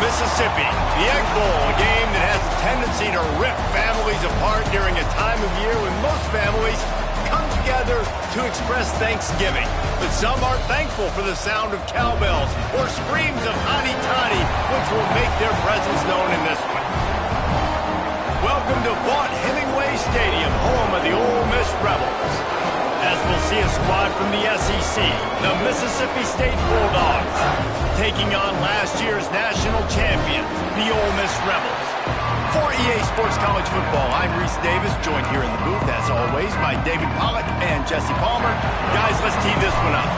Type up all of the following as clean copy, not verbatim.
Mississippi, the Egg Bowl, a game that has a tendency to rip families apart during a time of year when most families come together to express Thanksgiving. But some aren't thankful for the sound of cowbells or screams of Hoddy Toddy, which will make their presence known in this one. Welcome to Vaught-Hemingway Stadium, home of the Ole Miss Rebels. As we'll see a squad from the SEC, the Mississippi State Bulldogs, taking on last year's national champion, the Ole Miss Rebels. For EA Sports College Football, I'm Reese Davis, joined here in the booth, as always, by David Pollack and Jesse Palmer. Guys, let's tee this one up.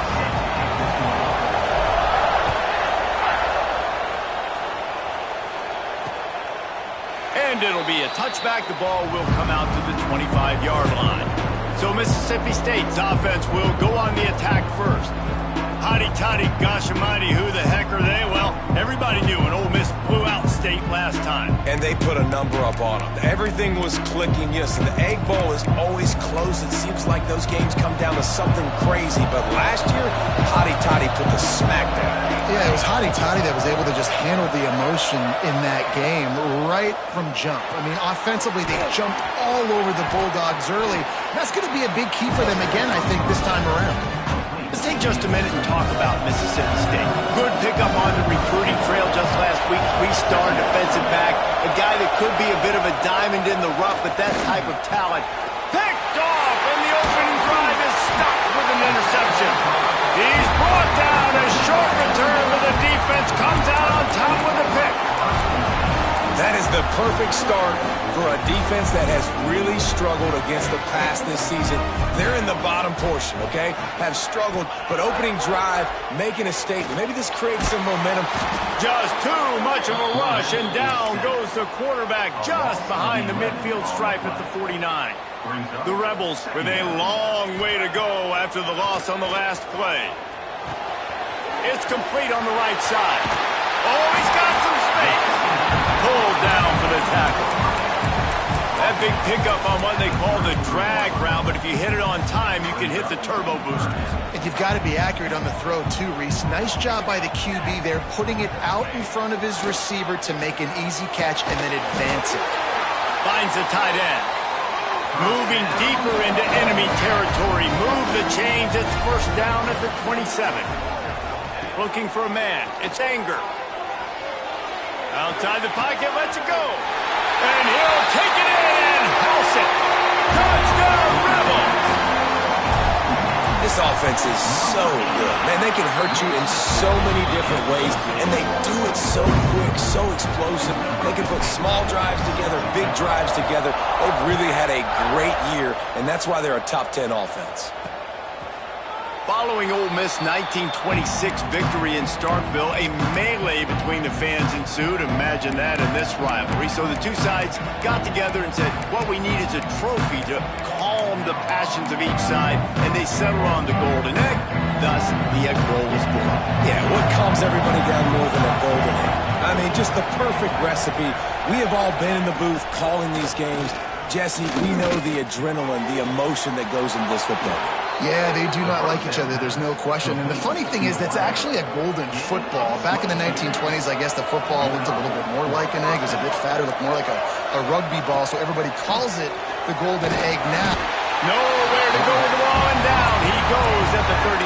And it'll be a touchback. The ball will come out to the 25-yard line. So Mississippi State's offense will go on the attack first. Hoddy Toddy, gosh almighty, who the heck are they? Well, everybody knew an Ole Miss blew out State last time. And they put a number up on them. Everything was clicking, yes, and the Egg Bowl is always close. It seems like those games come down to something crazy. But last year, Hoddy Toddy put the smack down. Yeah, it was Hoddy Toddy that was able to just handle the emotion in that game right from jump. I mean, offensively, they jumped all over the Bulldogs early. That's going to be a big key for them again, I think, this time around. Let's take just a minute and talk about Mississippi State. Good pickup on the recruiting trail just last week. Three-star defensive back. A guy that could be a bit of a diamond in the rough, but that type of talent. Picked off, and the opening drive is stopped with an interception. He's brought down. A short return, but the defense comes out on top with a pick. That is the perfect start for a defense that has really struggled against the pass this season. They're in the bottom portion, okay? Have struggled, but opening drive, making a statement. Maybe this creates some momentum. Just too much of a rush, and down goes the quarterback just behind the midfield stripe at the 49. The Rebels with a long way to go after the loss on the last play. It's complete on the right side. Oh, he's got some space. Pulled down for the tackle. That big pickup on what they call the drag route, but if you hit it on time, you can hit the turbo boosters. And you've got to be accurate on the throw, too, Reese. Nice job by the QB there, putting it out in front of his receiver to make an easy catch and then advance it. Finds the tight end. Moving deeper into enemy territory. Move the chains. It's first down at the 27. Looking for a man. It's Anger. Outside the pocket, lets it go. And he'll take it in and house it. Touchdown, Rebels! This offense is so good. Man, they can hurt you in so many different ways, and they do it so quick, so explosive. They can put small drives together, big drives together. They've really had a great year, and that's why they're a top 10 offense. Following Ole Miss' 1926 victory in Starkville, a melee between the fans ensued. Imagine that in this rivalry. So the two sides got together and said, what we need is a trophy to calm the passions of each side, and they settled on the Golden Egg. Thus, the Egg Bowl was born. Yeah, what calms everybody down more than a Golden Egg? I mean, just the perfect recipe. We have all been in the booth calling these games. Jesse, we know the adrenaline, the emotion that goes into this football game. Yeah, they do not like each other, there's no question. And the funny thing is, that's actually a golden football. Back in the 1920s, I guess the football looked a little bit more like an egg. It was a bit fatter, looked more like a rugby ball, so everybody calls it the golden egg now. Nowhere to go with the ball, and down he goes at the 39.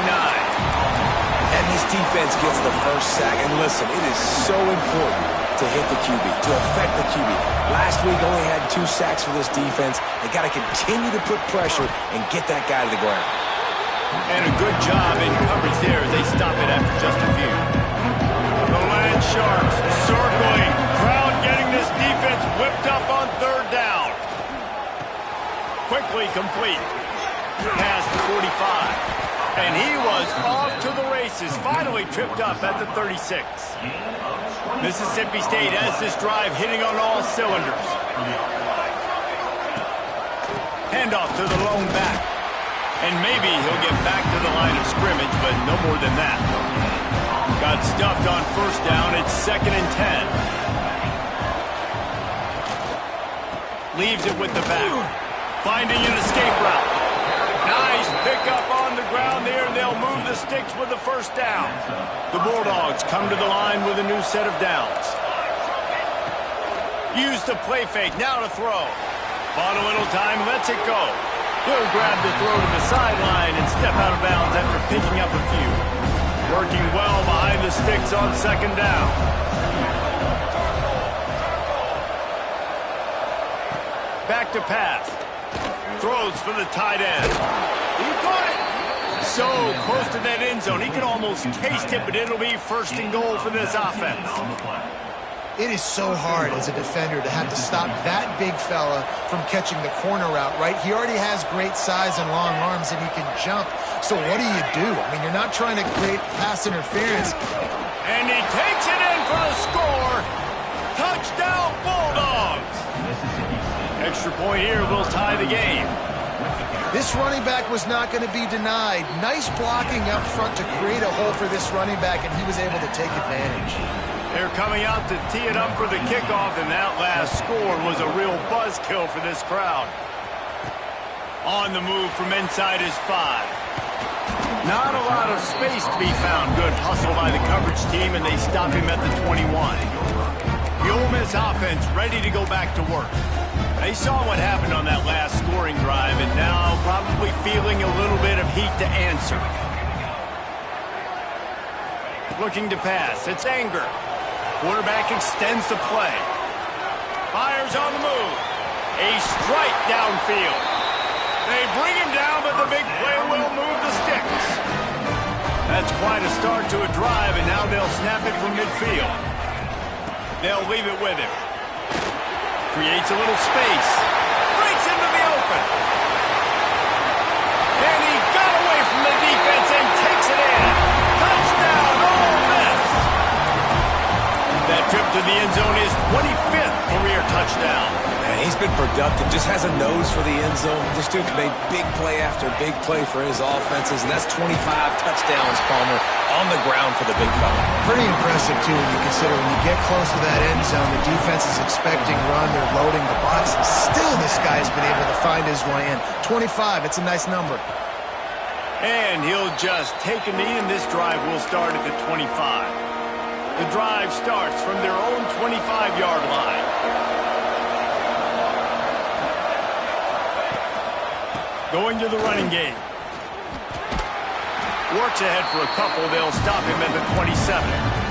And this defense gets the first sack. And listen, it is so important to hit the QB, to affect the QB. Last week only had 2 sacks for this defense. They got to continue to put pressure and get that guy to the ground. And a good job in coverage there as they stop it after just a few. The Land Sharks circling. Crowd getting this defense whipped up on third down. Quickly complete. Past the 45. And he was off to the races. Finally tripped up at the 36. Mississippi State has this drive hitting on all cylinders. Handoff to the lone back. And maybe he'll get back to the line of scrimmage, but no more than that. Got stuffed on first down. It's 2nd and 10. Leaves it with the back. Finding an escape route. Nice pickup on the ground there. They'll move the sticks with the first down. The Bulldogs come to the line with a new set of downs. Use the play fake, now to throw. Bought a little time, lets it go. He'll grab the throw to the sideline and step out of bounds after picking up a few. Working well behind the sticks on second down. Back to pass. Throws for the tight end. He caught it. So close to that end zone. He could almost taste it, but it'll be first and goal for this offense. It is so hard as a defender to have to stop that big fella from catching the corner route, right? He already has great size and long arms, and he can jump. So what do you do? I mean, you're not trying to create pass interference. And he takes it in for the score. Touchdown, Bulldogs. Extra point here will tie the game. This running back was not going to be denied. Nice blocking up front to create a hole for this running back, and he was able to take advantage. They're coming out to tee it up for the kickoff, and that last score was a real buzzkill for this crowd. On the move from inside his 5. Not a lot of space to be found. Good hustle by the coverage team, and they stop him at the 21. The Ole Miss offense ready to go back to work. They saw what happened on that last scoring drive, and now probably feeling a little bit of heat to answer. Looking to pass. It's Anger. Quarterback extends the play. Fires on the move. A strike downfield. They bring him down, but the big play will move the sticks. That's quite a start to a drive, and now they'll snap it from midfield. They'll leave it with him. Creates a little space. Breaks into the open. And he got away from the defense and takes it in. Touchdown, Ole Miss. That trip to the end zone is 25th career touchdown. Man, he's been productive, just has a nose for the end zone. This dude's made big play after big play for his offenses, and that's 25 touchdowns, Palmer, on the ground for the big fella. Pretty impressive, too, when you consider when you get close to that end zone, the defense is expecting run, they're loading the box, and still this guy's been able to find his way in. 25, it's a nice number. And he'll just take a knee, and this drive will start at the 25. The drive starts from their own 25-yard line. Going to the running game. Works ahead for a couple. They'll stop him at the 27.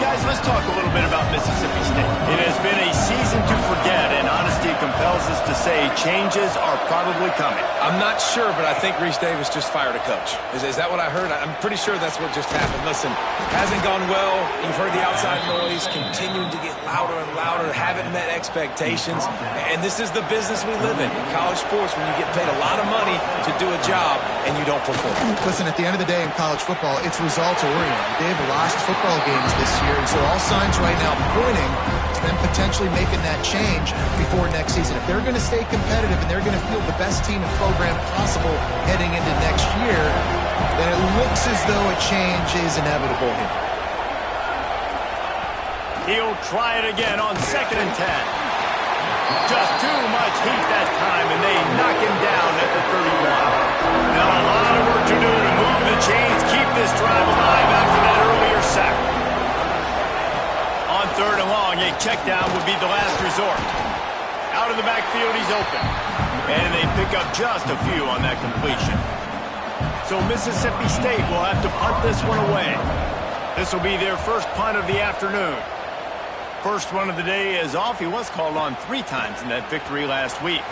Guys, let's talk a little bit about Mississippi State. It has been a season to forget, and honesty compels us to say changes are probably coming. I'm not sure, but I think Reese Davis just fired a coach. Is that what I heard? I'm pretty sure that's what just happened. Listen, hasn't gone well. You've heard the outside noise, continuing to get louder and louder, haven't met expectations. And this is the business we live in college sports, when you get paid a lot of money to do a job and you don't perform. Listen, at the end of the day in college football, it's results-oriented. They've lost football games this year, and so all signs right now pointing to them potentially making that change before next season. If they're going to stay competitive and they're going to field the best team and program possible heading into next year, then it looks as though a change is inevitable here. He'll try it again on 2nd and 10. Just too much heat that time, and they knock him down at the 31. Now a lot of work to do to move the chains, keep this drive alive after that earlier sack. On 3rd and long, a check down would be the last resort. Out of the backfield, he's open. And they pick up just a few on that completion. So Mississippi State will have to punt this one away. This will be their first punt of the afternoon. First one of the day is off. He was called on 3 times in that victory last week.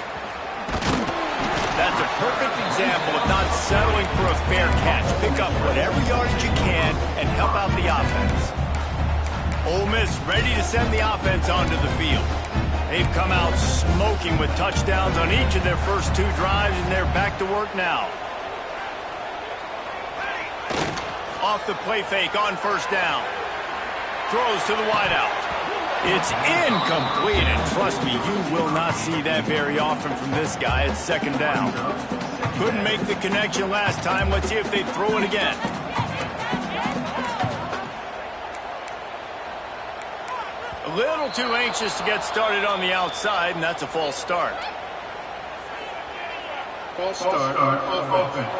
That's a perfect example of not settling for a fair catch. Pick up whatever yardage you can and help out the offense. Ole Miss ready to send the offense onto the field. They've come out smoking with touchdowns on each of their first 2 drives, and they're back to work now. Off the play fake on 1st down. Throws to the wideout. It's incomplete, and trust me, you will not see that very often from this guy. It's 2nd down. Couldn't make the connection last time. Let's see if they throw it again. A little too anxious to get started on the outside, and that's a false start. False start on offense.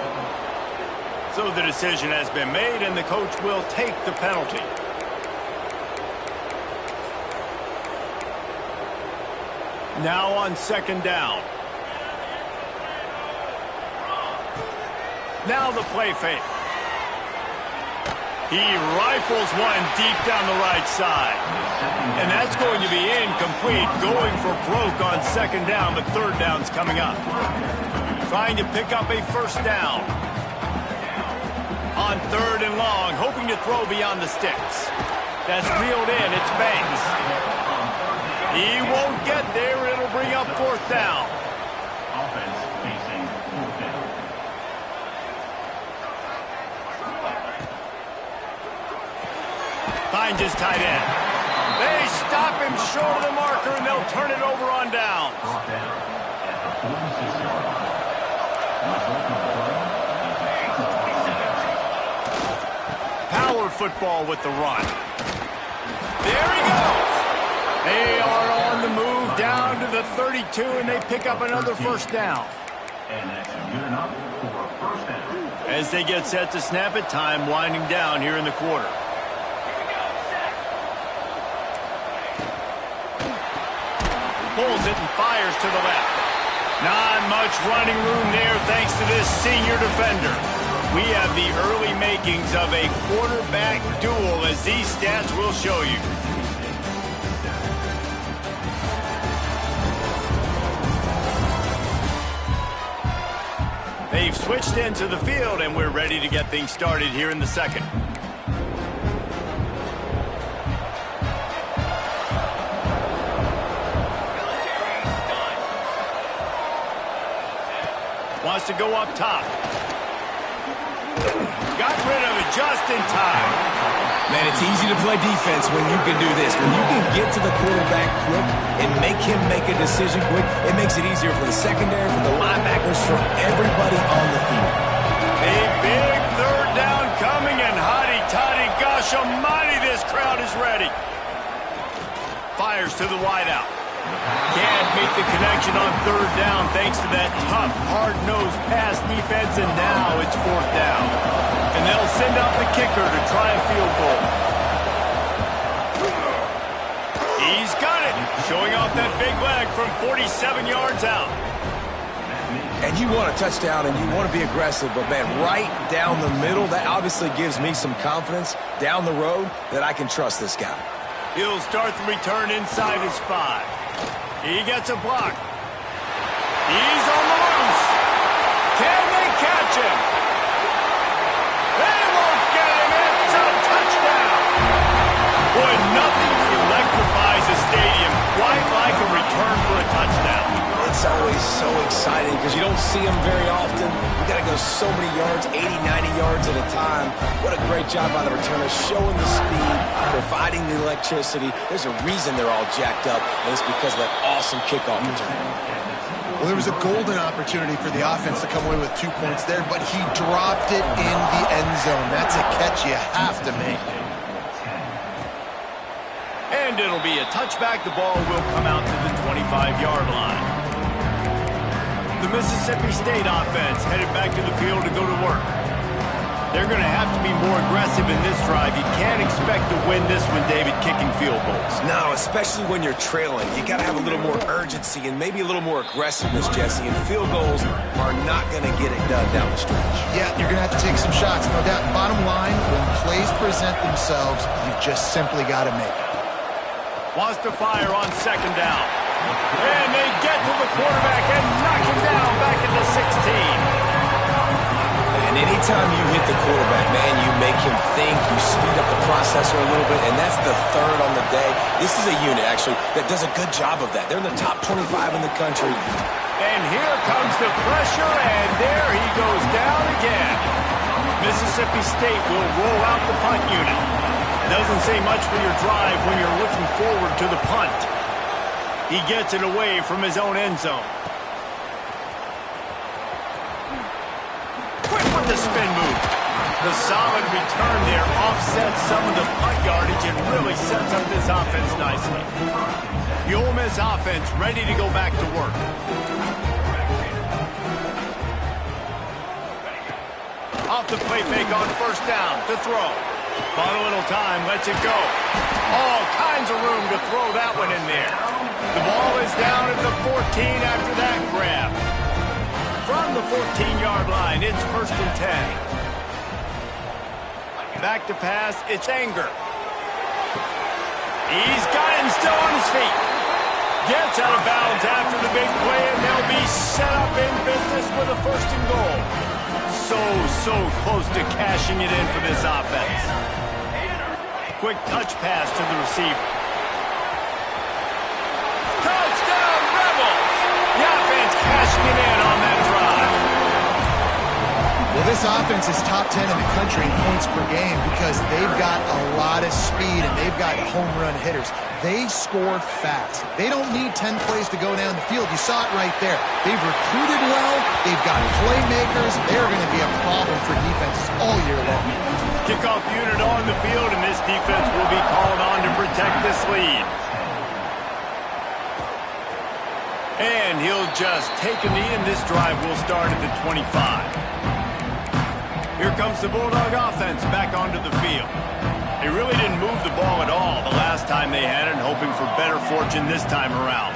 So the decision has been made, and the coach will take the penalty. Now on second down. Now the play fake. He rifles one deep down the right side. And that's going to be incomplete, going for broke on second down, but third down's coming up. Trying to pick up a first down. On third and long, hoping to throw beyond the sticks. That's reeled in, it's Banks. He won't get there, it'll bring up fourth down. Offense facing fourth down. Finds his tight end. They stop him short of the marker, and they'll turn it over on downs. Fourth down at the 46-yard line. Power football with the run. There he goes. They are on the move down to the 32, and they pick up another first down. And that's good enough for a first down. As they get set to snap it, time winding down here in the quarter. Pulls it and fires to the left. Not much running room there thanks to this senior defender. We have the early makings of a quarterback duel, as these stats will show you. They've switched into the field, and we're ready to get things started here in the second. Wants to go up top. Got rid of it just in time. Man, it's easy to play defense when you can do this. When you can get to the quarterback quick and make him make a decision quick, it makes it easier for the secondary, for the linebackers, for everybody on the field. A big third down coming, and Hoddy Toddy, gosh almighty, this crowd is ready. Fires to the wideout. Can't make the connection on third down thanks to that tough, hard-nosed pass defense, and now it's fourth down. And they'll send out the kicker to try a field goal. He's got it, showing off that big leg from 47 yards out. And you want a touchdown and you want to be aggressive, but man, right down the middle, that obviously gives me some confidence down the road that I can trust this guy. He'll start the return inside his 5. He gets a block. He's on the loose. Can they catch him? They won't get him. It's a touchdown. Boy, nothing electrifies a stadium quite like a return for a touchdown. It's always so exciting because you don't see them very often. You got to go so many yards, 80, 90 yards at a time. What a great job by the returner, showing the speed, providing the electricity. There's a reason they're all jacked up, and it's because of that awesome kickoff return. Well, there was a golden opportunity for the offense to come away with 2 points there, but he dropped it in the end zone. That's a catch you have to make. And it'll be a touchback. The ball will come out to the 25-yard line. The Mississippi State offense headed back to the field to go to work. They're going to have to be more aggressive in this drive. You can't expect to win this one, David, kicking field goals. No, especially when you're trailing. You got to have a little more urgency and maybe a little more aggressiveness, Jesse. And field goals are not going to get it done down the stretch. Yeah, you're going to have to take some shots, no doubt. Bottom line, when plays present themselves, you've just simply got to make it. Wants to fire on second down. And they get to the quarterback and knock him down back at the 16. And anytime you hit the quarterback, man, you make him think, you speed up the processor a little bit, and that's the third on the day. This is a unit, actually, that does a good job of that. They're in the top 25 in the country. And here comes the pressure, and there he goes down again. Mississippi State will roll out the punt unit. Doesn't say much for your drive when you're looking forward to the punt. He gets it away from his own end zone. Quick with the spin move. The solid return there offsets some of the punt yardage and really sets up this offense nicely. The Ole Miss offense ready to go back to work. Off the play fake on first down to throw. Bought a little time, lets it go. All kinds of room to throw that one in there. The ball is down at the after that grab. From the 14-yard line, it's 1st and 10. Back to pass, it's Anger. He's got him still on his feet. Gets out of bounds after the big play, and they'll be set up in business with a 1st and goal. So close to cashing it in for this offense. Quick touch pass to the receiver. Touchdown, Rebels! The offense cashing it in on that drive. Well, this offense is top 10 in the country in points per game because they've got a lot of speed and they've got home run hitters. They score fast. They don't need 10 plays to go down the field. You saw it right there. They've recruited well. They've got playmakers. They're going to be a problem for defenses all year long. Kickoff unit on the field, and this defense will be called on to protect this lead. And he'll just take a knee, and this drive will start at the 25. Here comes the Bulldog offense back onto the field. They really didn't move the ball at all the last time they had it, and hoping for better fortune this time around.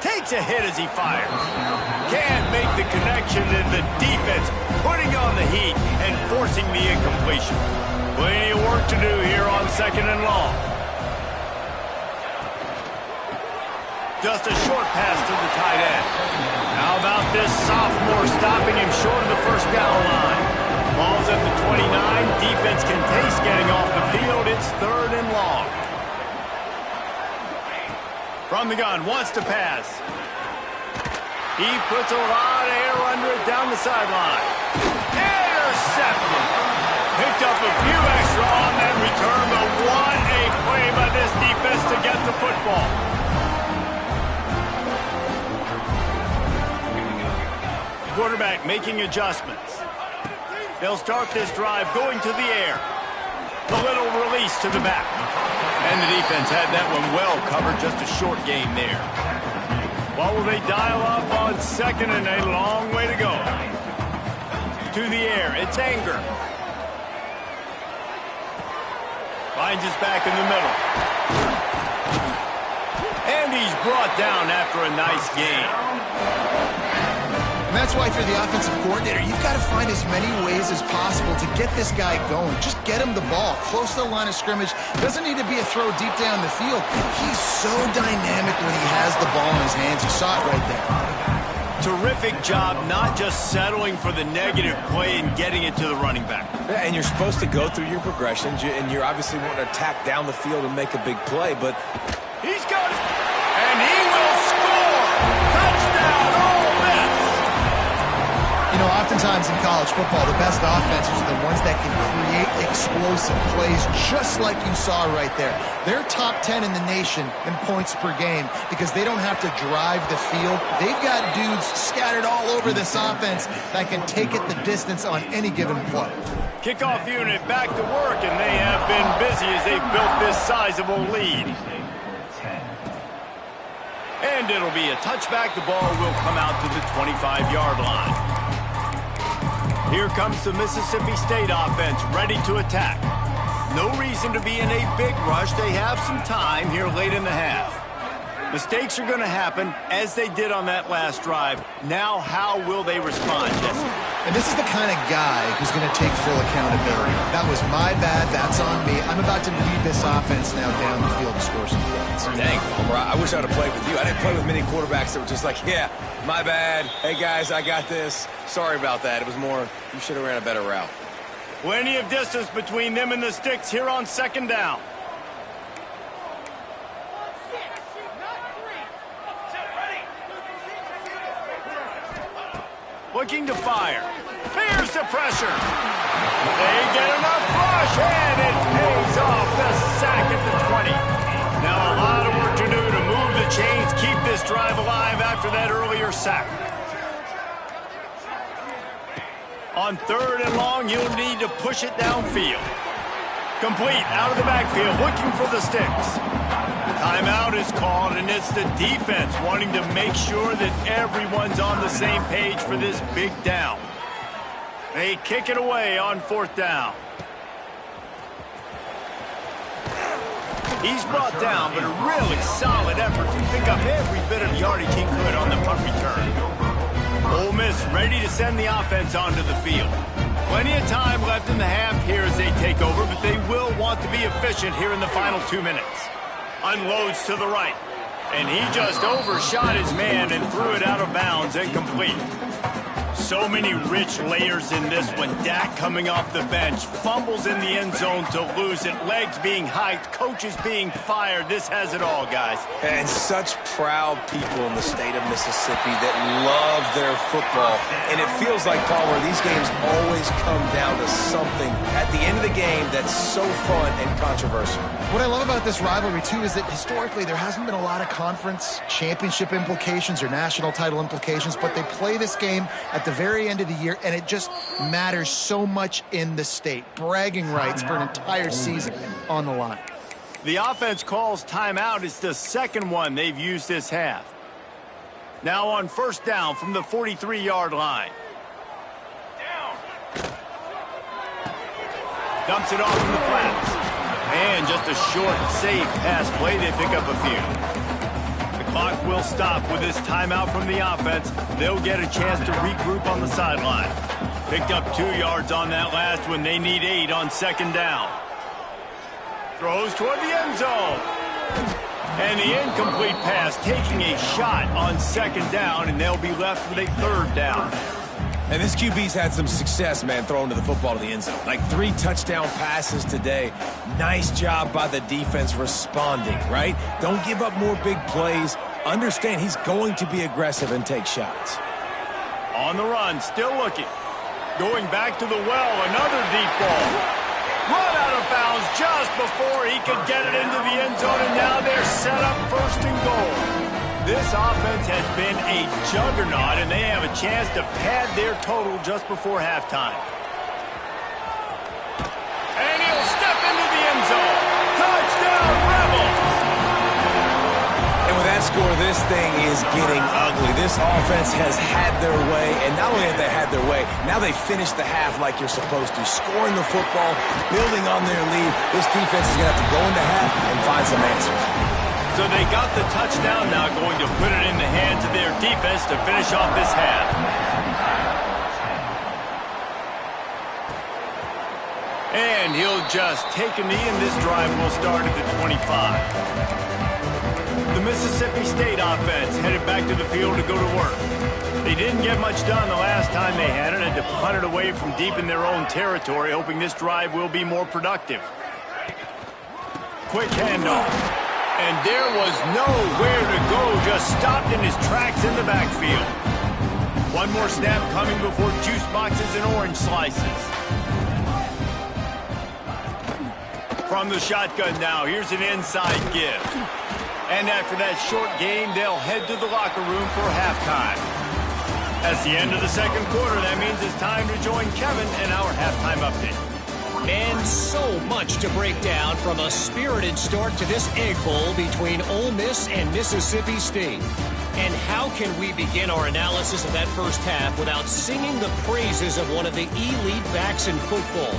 Takes a hit as he fires. Can't make the connection, and the defense putting on the heat and forcing the incompletion. Plenty of work to do here on 2nd and long. Just a short pass to the tight end. How about this sophomore stopping him short of the 1st down line? Ball's at the 29. Defense can taste getting off the field. It's 3rd and long. From the gun, wants to pass. He puts a lot of air under it down the sideline. Intercepted. Picked up a few extra on that return, but what a play by this defense to get the football. Quarterback making adjustments. They'll start this drive going to the air. A little release to the back. And the defense had that one well covered, just a short game there. What will they dial up on 2nd and a long way to go? To the air, it's Anger. Finds his back in the middle. And he's brought down after a nice gain. And that's why if you're the offensive coordinator, you've got to find as many ways as possible to get this guy going. Just get him the ball close to the line of scrimmage. Doesn't need to be a throw deep down the field. He's so dynamic when he has the ball in his hands. You saw it right there. Terrific job not just settling for the negative play and getting it to the running back. Yeah, and you're supposed to go through your progressions, and you're obviously wanting to attack down the field and make a big play, but he's got it, and he will score! Touchdown, Ole Miss! You know, oftentimes in college football, the best offenses are the ones that can create explosive plays, just like you saw right there. They're top 10 in the nation in points per game because they don't have to drive the field. They've got dudes scattered all over this offense that can take it the distance on any given play. Kickoff unit back to work, and they have been busy as they've built this sizable lead. And it'll be a touchback. The ball will come out to the 25-yard line. Here comes the Mississippi State offense, ready to attack. No reason to be in a big rush. They have some time here late in the half. Mistakes are going to happen, as they did on that last drive. Now, how will they respond, Jesse? And this is the kind of guy who's going to take full accountability. That was my bad. That's on me. I'm about to lead this offense now down the field and score some points. dang, I wish I would have played with you. I didn't play with many quarterbacks that were just like, yeah, my bad. Hey, guys, I got this. Sorry about that. It was more, you should have ran a better route. Plenty of distance between them and the sticks here on 2nd down. Looking to fire. Here's the pressure. They get enough rush, and it pays off the sack at the 20. Now a lot of work to do to move the chains, keep this drive alive after that earlier sack. On 3rd and long, you'll need to push it downfield. Complete out of the backfield, looking for the sticks. Timeout is called, and it's the defense wanting to make sure that everyone's on the same page for this big down. They kick it away on 4th down. He's brought down, but a really solid effort to pick up every bit of yardage he could on the punt return. Ole Miss ready to send the offense onto the field. Plenty of time left in the half here as they take over, but they will want to be efficient here in the final 2 minutes. Unloads to the right, and he just overshot his man and threw it out of bounds, incomplete. So many rich layers in this one. Dak coming off the bench, fumbles in the end zone to lose it, legs being hiked, coaches being fired. This has it all, guys. And such proud people in the state of Mississippi that love their football. And it feels like, Paul, where these games always come down to something at the end of the game that's so fun and controversial. What I love about this rivalry, too, is that historically there hasn't been a lot of conference championship implications or national title implications, but they play this game at the very end of the year, and it just matters so much in the state. Bragging rights for an entire season on the line. The offense calls timeout. It's the second one they've used this half. Now on first down from the 43-yard line. Dumps it off in the flats. And just a short, safe pass play. They pick up a few. The clock will stop with this timeout from the offense. They'll get a chance to regroup on the sideline. Picked up 2 yards on that last one. They need 8 on second down. Throws toward the end zone. And the incomplete pass taking a shot on second down, and they'll be left with a third down. And this QB's had some success, man, throwing to the football to the end zone. Like 3 touchdown passes today. Nice job by the defense responding, right? Don't give up more big plays. Understand he's going to be aggressive and take shots. On the run, still looking. Going back to the well, another deep ball. Run out of bounds just before he could get it into the end zone, and now they're set up first and goal. This offense has been a juggernaut, and they have a chance to pad their total just before halftime. And he'll step into the end zone. Touchdown, Rebels! And with that score, this thing is getting ugly. This offense has had their way, and not only have they had their way, now they finished the half like you're supposed to, scoring the football, building on their lead. This defense is going to have to go into half and find some answers. So they got the touchdown, now going to put it in the hands of their defense to finish off this half. And he'll just take a knee, and this drive will start at the 25. The Mississippi State offense headed back to the field to go to work. They didn't get much done the last time they had it, and to punt it away from deep in their own territory, hoping this drive will be more productive. Quick handoff. And there was nowhere to go, just stopped in his tracks in the backfield. One more snap coming before juice boxes and orange slices. From the shotgun now, here's an inside give. And after that short game, they'll head to the locker room for halftime. That's the end of the second quarter. That means it's time to join Kevin in our halftime update. And so much to break down from a spirited start to this Egg Bowl between Ole Miss and Mississippi State. And how can we begin our analysis of that first half without singing the praises of one of the elite backs in football?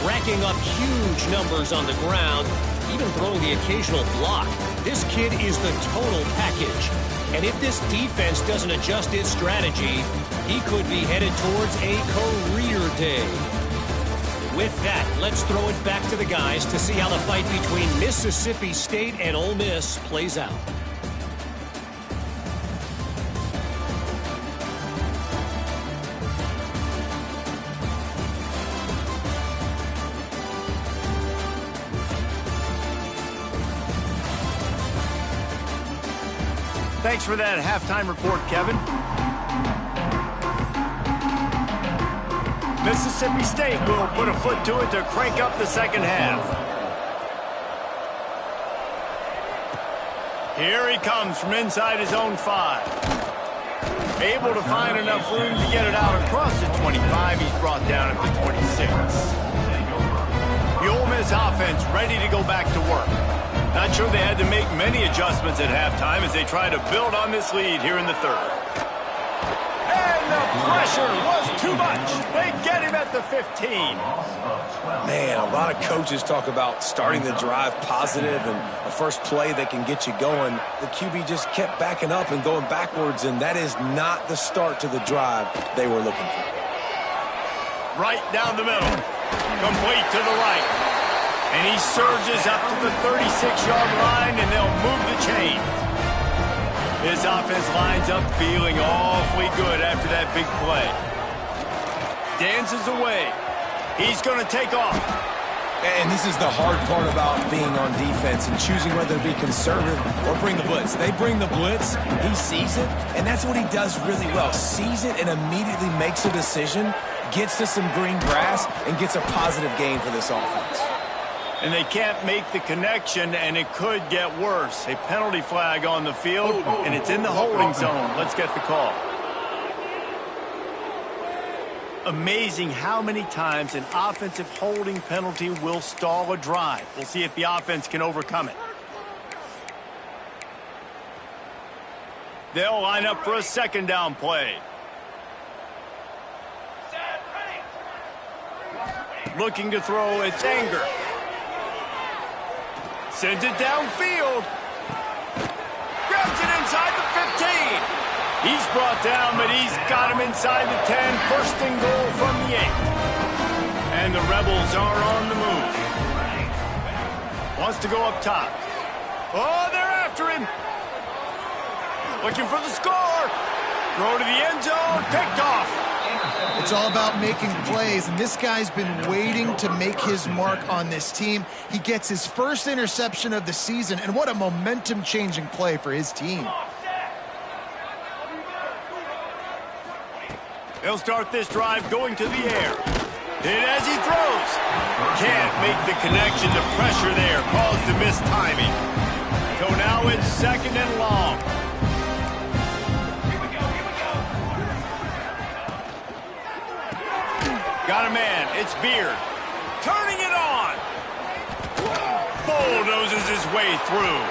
Racking up huge numbers on the ground, even throwing the occasional block. This kid is the total package. And if this defense doesn't adjust its strategy, he could be headed towards a career day. With that, let's throw it back to the guys to see how the fight between Mississippi State and Ole Miss plays out. Thanks for that halftime report, Kevin. Mississippi State will put a foot to it to crank up the second half. Here he comes from inside his own 5. Able to find enough room to get it out across the 25. He's brought down at the 26. The Ole Miss offense ready to go back to work. Not sure they had to make many adjustments at halftime as they try to build on this lead here in the third. And the pressure was too much. They get him at the 15. Man, a lot of coaches talk about starting the drive positive and a first play that can get you going. The QB just kept backing up and going backwards, and that is not the start to the drive they were looking for. Right down the middle. Complete to the right. And he surges up to the 36-yard line, and they'll move the chain. His offense lines up feeling awfully good after that big play. Dances away. He's going to take off. And this is the hard part about being on defense and choosing whether to be conservative or bring the blitz. They bring the blitz, he sees it, and that's what he does really well. Sees it and immediately makes a decision, gets to some green grass, and gets a positive gain for this offense. And they can't make the connection, and it could get worse. A penalty flag on the field, and it's in the holding zone. Let's get the call. Amazing how many times an offensive holding penalty will stall a drive. We'll see if the offense can overcome it. They'll line up for a second down play. Looking to throw, it's Anger. Sends it downfield. Grabs it inside the 15. He's brought down, but he's got him inside the 10. First and goal from the 8. And the Rebels are on the move. Wants to go up top. Oh, they're after him. Looking for the score. Throw to the end zone. Picked off. It's all about making plays, and this guy's been waiting to make his mark on this team. He gets his first interception of the season, and what a momentum-changing play for his team. They'll start this drive going to the air. And as he throws, can't make the connection. The pressure there caused the missed timing. So now it's second and long. Got a man. It's Beard. Turning it on. Bulldozes his way through.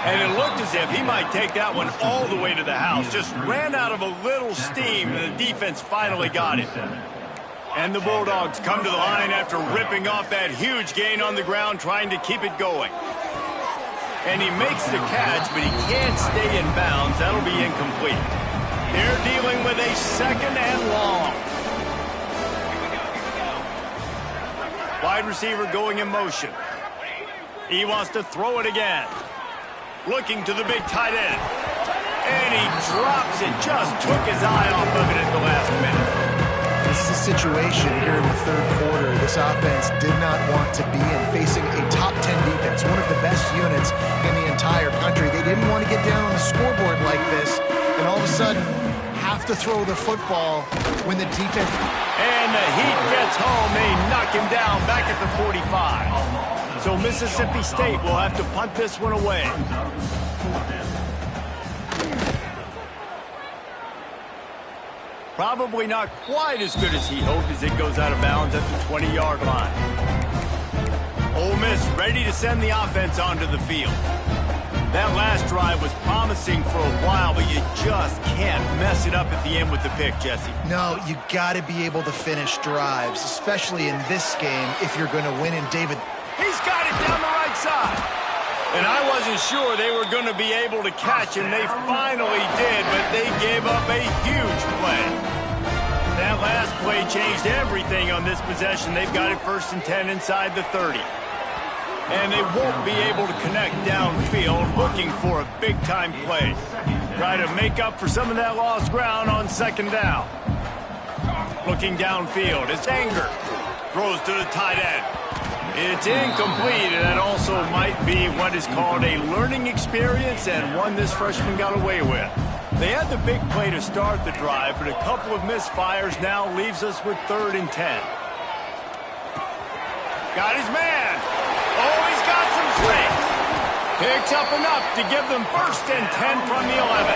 And it looked as if he might take that one all the way to the house. Just ran out of a little steam, and the defense finally got it. And the Bulldogs come to the line after ripping off that huge gain on the ground, trying to keep it going. And he makes the catch, but he can't stay in bounds. That'll be incomplete. They're dealing with a second and long. Wide receiver going in motion. He wants to throw it again. Looking to the big tight end. And he drops it. Just took his eye off of it at the last minute. This is a situation here in the third quarter this offense did not want to be in, facing a top 10 defense, one of the best units in the entire country. They didn't want to get down on the scoreboard like this, and all of a sudden have to throw the football when the defense... And the heat gets home. They knock him down back at the 45. So Mississippi State will have to punt this one away. Probably not quite as good as he hoped as it goes out of bounds at the 20-yard line. Ole Miss ready to send the offense onto the field. That last drive was promising for a while, but you just can't mess it up at the end with the pick, Jesse. No, you got to be able to finish drives, especially in this game if you're going to win. And David... He's got it down the right side. And I wasn't sure they were going to be able to catch him. They finally did, but they gave up a huge play. That last play changed everything on this possession. They've got it first and 10 inside the 30. And they won't be able to connect downfield, looking for a big-time play. Try to make up for some of that lost ground on second down. Looking downfield, it's Anger. Throws to the tight end. It's incomplete, and that also might be what is called a learning experience and one this freshman got away with. They had the big play to start the drive, but a couple of misfires now leaves us with 3rd and 10. Got his man. Oh, he's got some space. Picks up enough to give them 1st and 10 from the 11.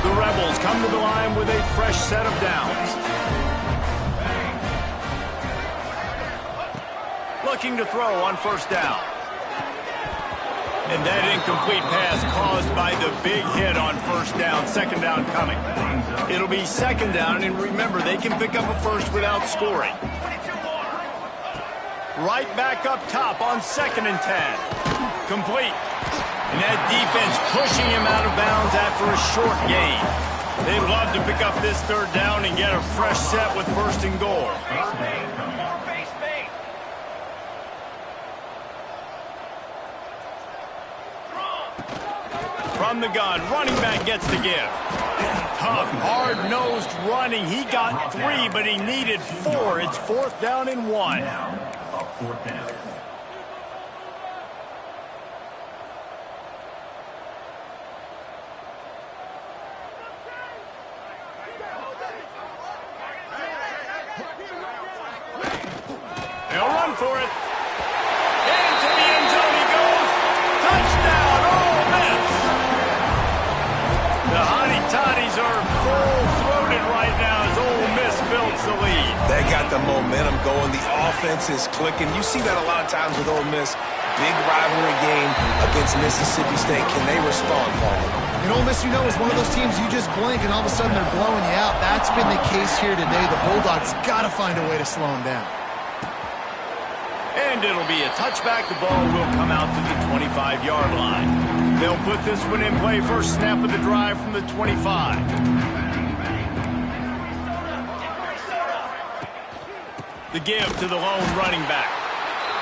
The Rebels come to the line with a fresh set of downs. Looking to throw on 1st down. And that incomplete pass caused by the big hit on first down. Second down coming. It'll be second down, and remember, they can pick up a first without scoring. Right back up top on 2nd and 10. Complete. And that defense pushing him out of bounds after a short gain. They'd love to pick up this third down and get a fresh set with 1st and goal. From the gun, running back gets the give. Tough, hard-nosed running. He got 3, but he needed 4. It's 4th down and 1. They'll run for it. Into the end zone he goes. Touchdown, Ole Miss. The Hoddy Toddies are full-throated right now as Ole Miss builds the lead. They got the momentum going. The offense is clicking. You see that a lot of times with Ole Miss. Big rivalry game against Mississippi State. Can they respond, Paul? And Ole Miss, you know, is one of those teams you just blink and all of a sudden they're blowing you out. That's been the case here today. The Bulldogs got to find a way to slow them down. And it'll be a touchback. The ball will come out to the 25-yard line. They'll put this one in play. First snap of the drive from the 25. The give to the lone running back.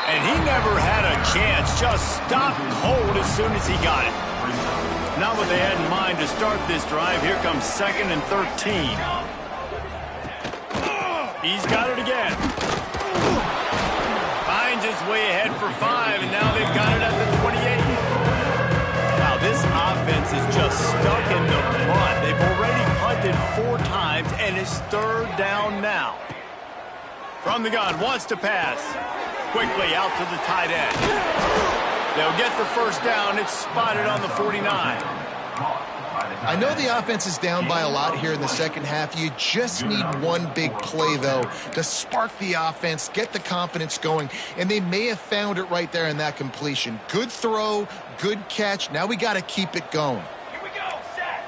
And he never had a chance. Just stopped cold as soon as he got it. Not what they had in mind to start this drive. Here comes 2nd and 13. He's got it again. Finds his way ahead for 5, and now they've got it at the 28. Wow, this offense is just stuck in the punt. They've already punted 4 times, and it's 3rd down now. From the gun, wants to pass. Quickly out to the tight end. They'll get the first down. It's spotted on the 49. I know the offense is down by a lot here in the second half. You just need one big play, though, to spark the offense, get the confidence going, and they may have found it right there in that completion. Good throw, good catch. Now we got to keep it going. Here we go, set.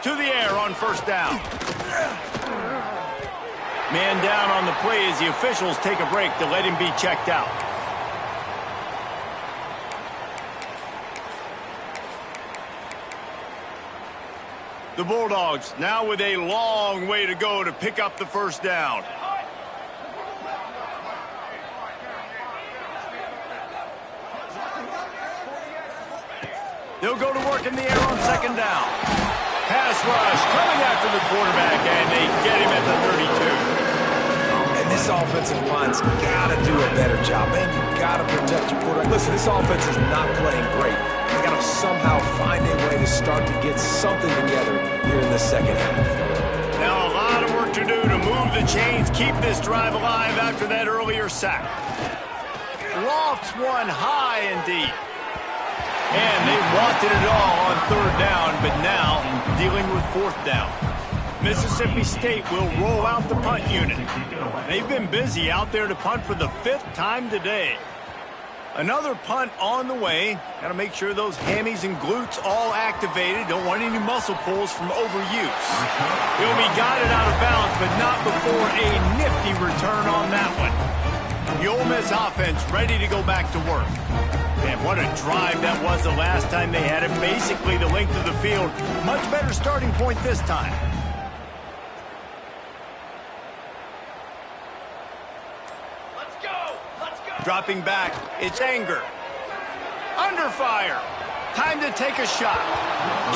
To the air on first down. Man down on the play as the officials take a break to let him be checked out. The Bulldogs now with a long way to go to pick up the first down. They'll go to work in the air on second down. Pass rush coming after the quarterback, and they get him at the 32. And this offensive line's got to do a better job. Man, you got to protect your quarterback. Listen, this offense is not playing great. They got to somehow find a way to start to get something together here in the second half. Now a lot of work to do to move the chains, keep this drive alive after that earlier sack. Lofts one high and deep. And they wanted it all on third down, but now dealing with fourth down. Mississippi State will roll out the punt unit. They've been busy out there to punt for the 5th time today. Another punt on the way. Got to make sure those hammies and glutes all activated. Don't want any muscle pulls from overuse. He'll be guided out of bounds, but not before a nifty return on that one. The Ole Miss offense ready to go back to work. Man, what a drive that was the last time they had it. Basically the length of the field. Much better starting point this time. Let's go! Let's go! Dropping back, it's Anger. Under fire. Time to take a shot.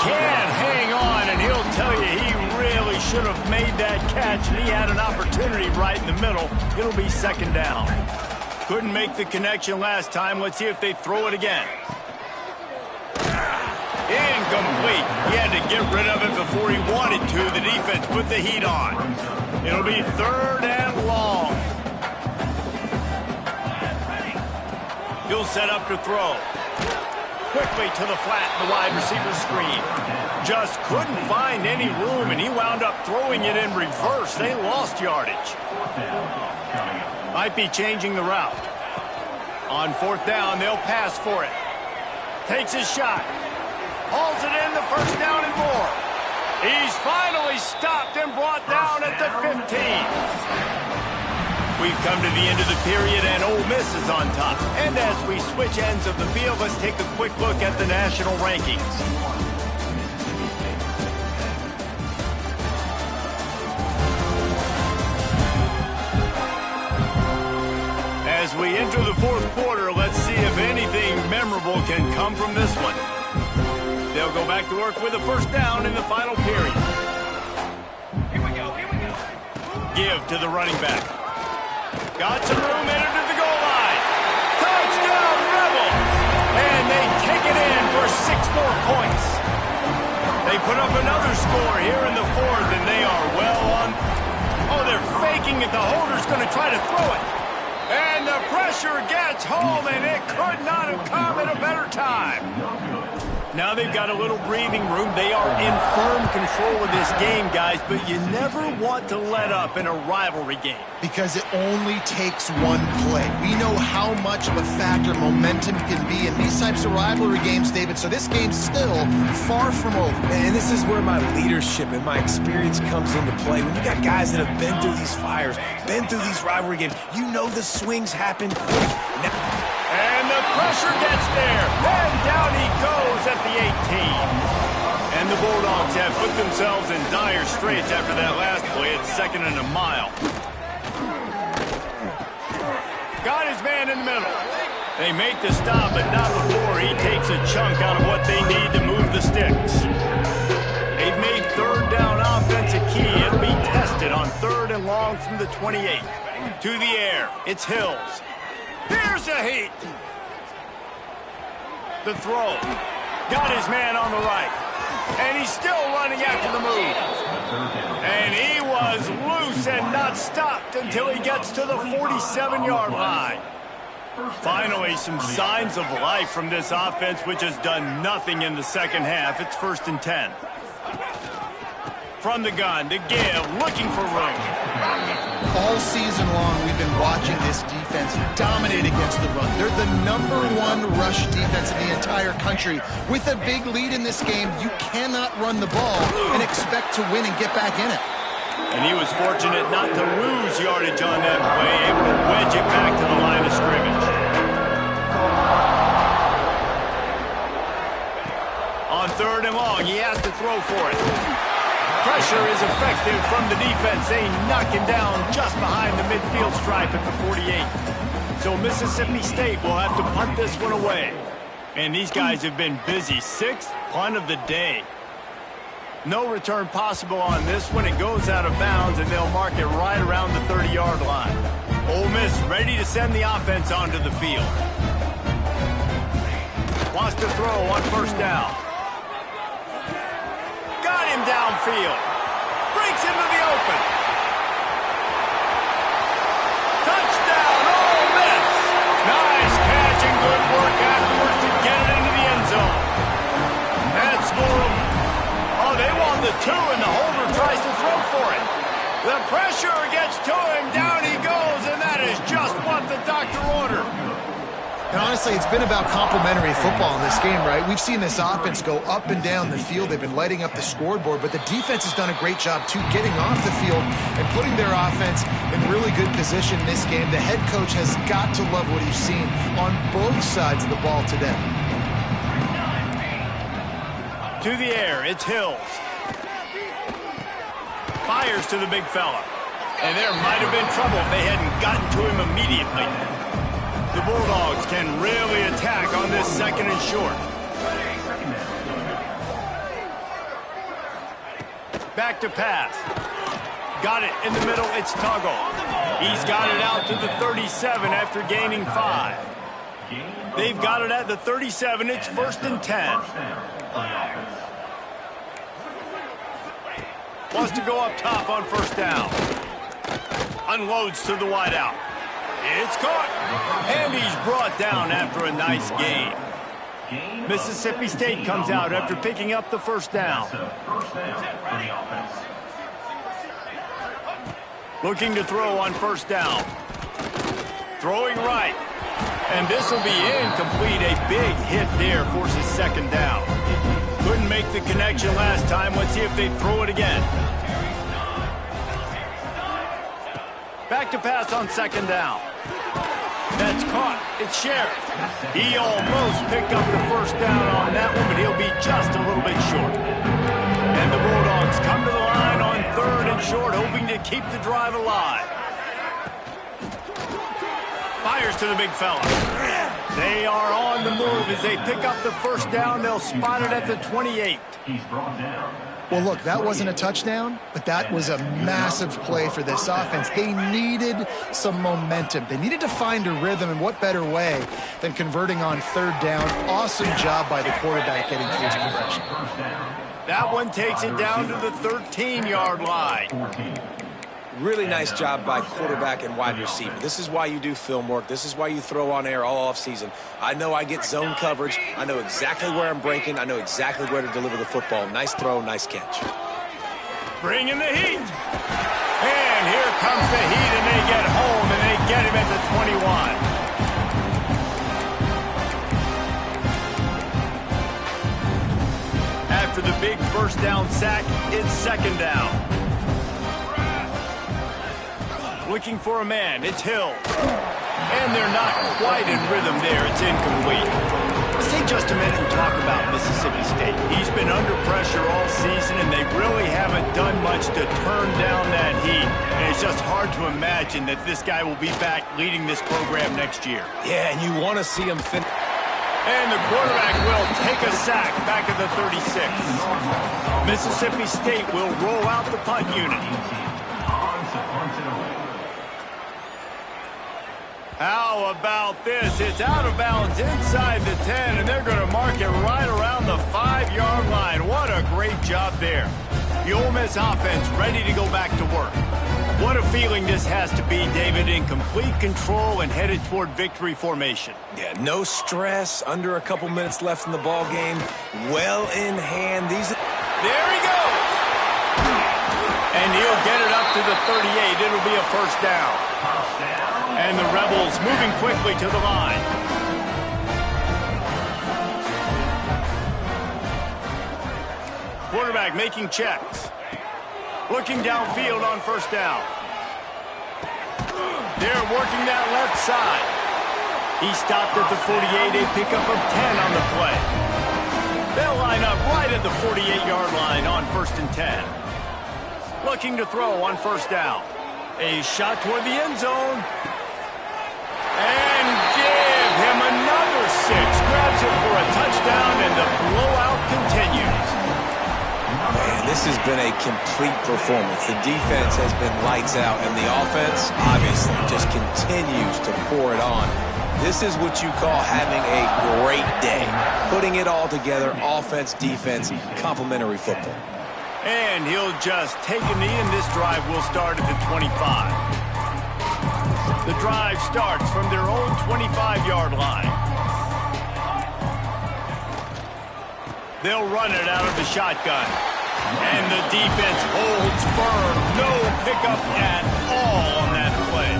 Can't hang on, and he'll tell you he really should have made that catch, and he had an opportunity right in the middle. It'll be second down. Couldn't make the connection last time. Let's see if they throw it again. Incomplete. He had to get rid of it before he wanted to. The defense put the heat on. It'll be third and long. He'll set up to throw. Quickly to the flat, the wide receiver screen. Just couldn't find any room, and he wound up throwing it in reverse. They lost yardage. Might be changing the route. On fourth down, they'll pass for it. Takes his shot. Hauls it in, the first down and more. He's finally stopped and brought down at the 15. We've come to the end of the period, and Ole Miss is on top. And as we switch ends of the field, let's take a quick look at the national rankings. As we enter the fourth quarter, let's see if anything memorable can come from this one. They'll go back to work with a first down in the final period. Here we go. Give to the running back. Got some room, entered to the goal line. Touchdown, Rebels! And they take it in for 6 more points. They put up another score here in the fourth, and they are well on. Oh, they're faking it. The holder's going to try to throw it. And the pressure gets home, and it could not have come at a better time. Now they've got a little breathing room. They are in firm control of this game, guys, but you never want to let up in a rivalry game. Because it only takes one play. We know how much of a factor momentum can be in these types of rivalry games, David, so this game's still far from over. And this is where my leadership and my experience comes into play. When you got guys that have been through these fires, been through these rivalry games, you know the swings happen quick. And the pressure gets there. And down he goes at the 18. And the Bulldogs have put themselves in dire straits after that last play. It's 2nd and a mile. Got his man in the middle. They make the stop, but not before he takes a chunk out of what they need to move the sticks. They've made third down offense a key. It'll be tested on 3rd and long from the 28. To the air. It's Hills. Here's a heat. The throw. Got his man on the right. And he's still running after the move. And he was loose and not stopped until he gets to the 47-yard line. Finally, some signs of life from this offense, which has done nothing in the second half. It's 1st and 10. From the gun to Give, looking for room. All season long, we've been watching this defense dominate against the run. They're the #1 rush defense in the entire country. With a big lead in this game, you cannot run the ball and expect to win and get back in it. And he was fortunate not to lose yardage on that play, able to wedge it back to the line of scrimmage. On 3rd and long, he has to throw for it. Pressure is effective from the defense. They knock him down just behind the midfield stripe at the 48. So Mississippi State will have to punt this one away. And these guys have been busy. 6th punt of the day. No return possible on this one. It goes out of bounds, and they'll mark it right around the 30-yard line. Ole Miss ready to send the offense onto the field. Wants to throw on 1st down. Got him downfield. Breaks into the open. Touchdown, Ole Miss. Nice catch and good work afterwards to get it into the end zone. And score. Oh, they want the 2, and the holder tries to throw for it. The pressure gets to him. Down he goes, and that is just what the doctor ordered. And honestly, it's been about complementary football in this game, right? We've seen this offense go up and down the field. They've been lighting up the scoreboard, but the defense has done a great job, too, getting off the field and putting their offense in really good position in this game. The head coach has got to love what he's seen on both sides of the ball today. To the air, it's Hills. Fires to the big fella. And there might have been trouble if they hadn't gotten to him immediately. The Bulldogs can really attack on this 2nd and short. Back to pass. Got it in the middle. It's Tuggle. He's got it out to the 37 after gaining 5. They've got it at the 37. It's 1st and 10. Wants to go up top on 1st down. Unloads to the wideout. It's caught. And he's brought down after a nice gain. Mississippi State comes out after picking up the 1st down. Looking to throw on 1st down. Throwing right. And this will be incomplete. A big hit there forces second down. Couldn't make the connection last time. Let's see if they throw it again. Back to pass on second down. That's caught. It's Sheriff. He almost picked up the first down on that one, but he'll be just a little bit short. And the Bulldogs come to the line on third and short, hoping to keep the drive alive. Fires to the big fella. They are on the move as they pick up the first down. They'll spot it at the 28. He's brought down. Well, look, that wasn't a touchdown, but that was a massive play for this offense. They needed some momentum. They needed to find a rhythm, and what better way than converting on third down. Awesome job by the quarterback getting through his progression. That one takes it down to the 13-yard line. Really nice job by quarterback and wide receiver. This is why you do film work. This is why you throw on air all offseason. I know I get zone coverage. I know exactly where I'm breaking. I know exactly where to deliver the football. Nice throw, nice catch. Bringing the heat. And here comes the heat, and they get home, and they get him at the 21. After the big first down sack, it's second down. Looking for a man. It's Hill. And they're not quite in rhythm there. It's incomplete. Let's take just a minute and talk about Mississippi State. He's been under pressure all season, and they really haven't done much to turn down that heat. And it's just hard to imagine that this guy will be back leading this program next year. Yeah, and you want to see him finish. And the quarterback will take a sack back at the 36. Mississippi State will roll out the punt unit. How about this? It's out of bounds inside the 10, and they're going to mark it right around the 5-yard line. What a great job there. The Ole Miss offense ready to go back to work. What a feeling this has to be, David, in complete control and headed toward victory formation. Yeah, no stress, under a couple minutes left in the ball game. Well in hand. There he goes! And he'll get it up to the 38. It'll be a first down. And the Rebels moving quickly to the line. Quarterback making checks. Looking downfield on first down. They're working that left side. He stopped at the 48, a pickup of 10 on the play. They'll line up right at the 48-yard line on first and 10. Looking to throw on first down. A shot toward the end zone. And give him another 6. Grabs it for a touchdown, and the blowout continues. Man, this has been a complete performance. The defense has been lights out, and the offense, obviously, just continues to pour it on. This is what you call having a great day. Putting it all together, offense, defense, complementary football. And he'll just take a knee, and this drive will start at the 25. The drive starts from their own 25-yard line. They'll run it out of the shotgun. And the defense holds firm. No pickup at all on that play.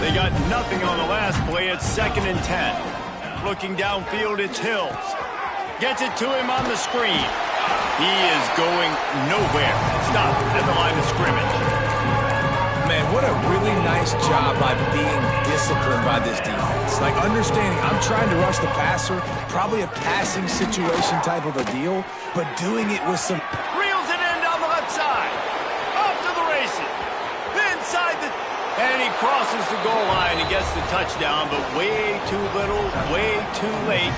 They got nothing on the last play. It's second and 10. Looking downfield, it's Hills. Gets it to him on the screen. He is going nowhere. Stop at the line of scrimmage. Man, what a really nice job by being disciplined by this defense. Like, understanding I'm trying to rush the passer, probably a passing situation type of a deal, but doing it with some... Reels it in down the left side. Off to the races. Inside the... And he crosses the goal line and gets the touchdown, but way too little, way too late.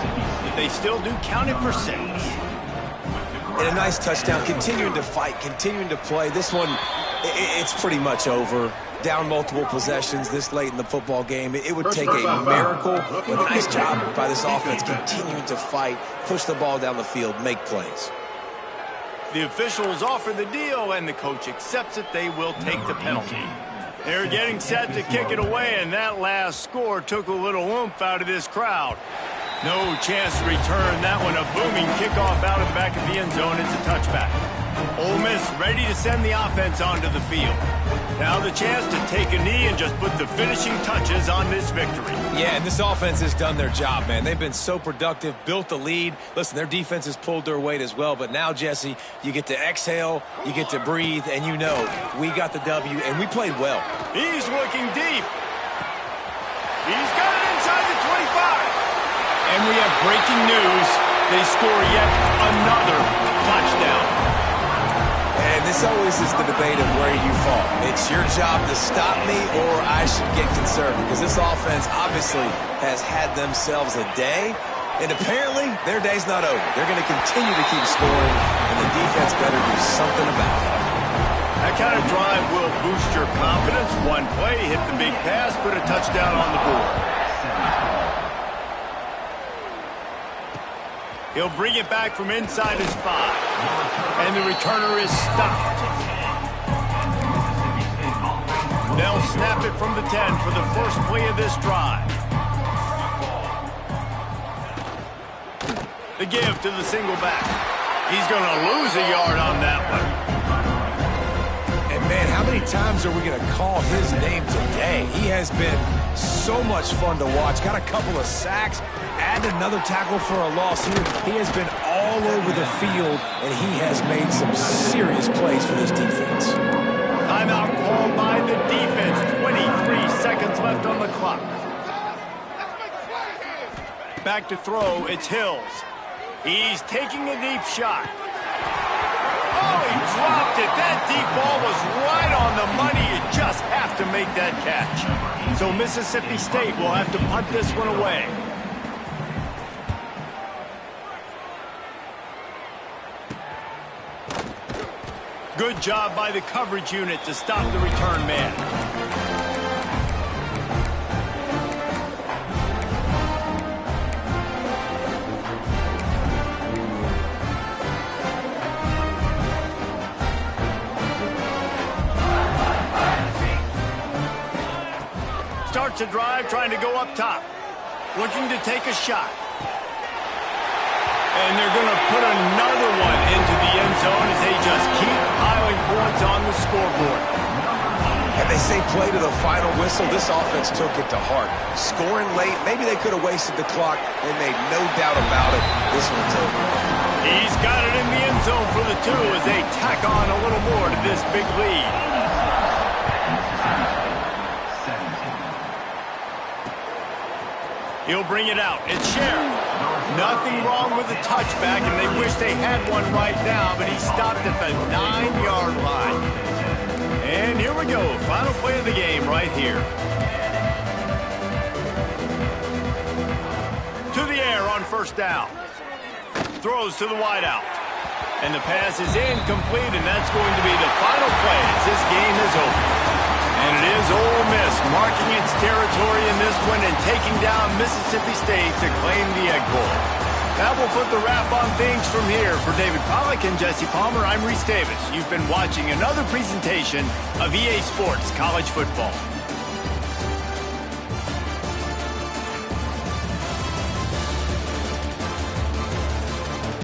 They still do count it for 6. And a nice touchdown, continuing to fight, continuing to play. This one, it's pretty much over. Down multiple possessions this late in the football game. It would take a miracle, but nice job by this offense, continuing to fight, push the ball down the field, make plays. The officials offer the deal, and the coach accepts it. They will take the penalty. They're getting set to kick it away, and that last score took a little oomph out of this crowd. No chance to return that one. A booming kickoff out of the back of the end zone. It's a touchback. Ole Miss ready to send the offense onto the field. Now the chance to take a knee and just put the finishing touches on this victory. Yeah, and this offense has done their job, man. They've been so productive, built the lead. Listen, their defense has pulled their weight as well. But now, Jesse, you get to exhale, you get to breathe, and you know we got the W, and we played well. He's looking deep. He's got it inside the 25. And we have breaking news. They score yet another touchdown. And this always is the debate of where you fall. It's your job to stop me or I should get concerned because this offense obviously has had themselves a day. And apparently their day's not over. They're going to continue to keep scoring, and the defense better do something about it. That kind of drive will boost your confidence. One play, hit the big pass, put a touchdown on the board. He'll bring it back from inside his 5. And the returner is stopped. They'll snap it from the 10 for the first play of this drive. The give to the single back. He's going to lose a yard on that one. And, man, how many times are we going to call his name today? He has been so much fun to watch. Got a couple of sacks. Add another tackle for a loss here. He has been all over the field, and he has made some serious plays for this defense. Timeout called by the defense. 23 seconds left on the clock. Back to throw. It's Hills. He's taking a deep shot. Oh, he dropped it. That deep ball was right on the money. You just have to make that catch. So Mississippi State will have to punt this one away. Good job by the coverage unit to stop the return man. Starts a drive trying to go up top. Looking to take a shot. And they're going to put another one into the end zone as they just keep piling points on the scoreboard. And they say play to the final whistle. This offense took it to heart. Scoring late, maybe they could have wasted the clock. They made no doubt about it. This one's over. He's got it in the end zone for the 2 as they tack on a little more to this big lead. He'll bring it out. It's Sheriff. Nothing wrong with the touchback, and they wish they had one right now, but he stopped at the 9-yard line. And here we go. Final play of the game right here. To the air on first down. Throws to the wideout. And the pass is incomplete, and that's going to be the final play as this game is over. And it is Ole Miss marking its territory in this one and taking down Mississippi State to claim the Egg Bowl. That will put the wrap on things from here. For David Pollack and Jesse Palmer, I'm Reese Davis. You've been watching another presentation of EA Sports College Football.